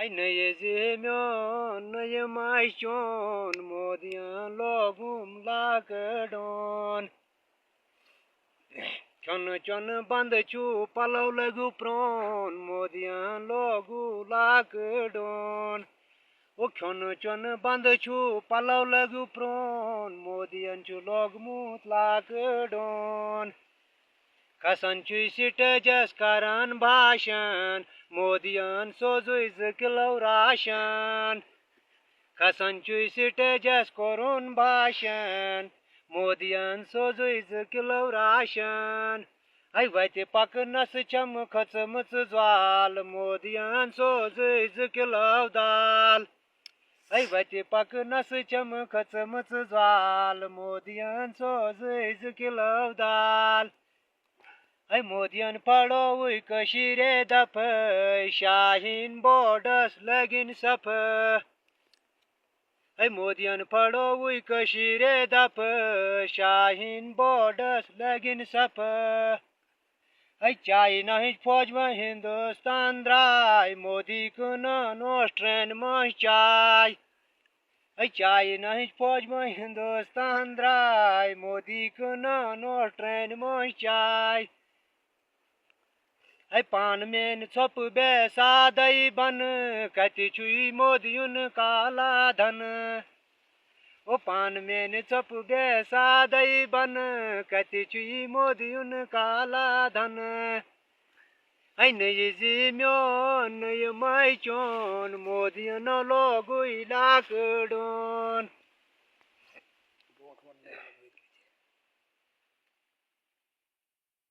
Ay neye zemyon neye maishon modiyan logum lagadon. Chon chon band chu palaw lagu pron modiyan logu lagadon. O chon chon band chu palaw lagu pron modiyan chu logmut lagadon. Kasanchu site jaskaran bhashan modiyan sozuiz kilaw rashan. Kasanchu site jaskoron bhashan modiyan sozuiz kilaw rashan. Ay vate pak nas cham khatsmts zwal modiyan sozuiz kilaw dal. Ay vate pak nas cham khatsmts zwal modiyan sozuiz kilaw dal. Ay modiyan padawi kashire dapı Şahin bodas lagin sapı. Ay modiyan padawi kashire dapı Şahin bodas lagin sapı. Ay China hiç fojma Hindustan dray Modi kuna nostren mah chay. Ay China hiç fojma Hindustan dray Modi kuna nostren mah chay. Ay pan men chop be sadai ban kati chui modiyun kala dhan. O pan men chop be sadai ban kati chui modiyun kala dhan. Ay naye zimyon naye mai chon modiyan logu ilakdon.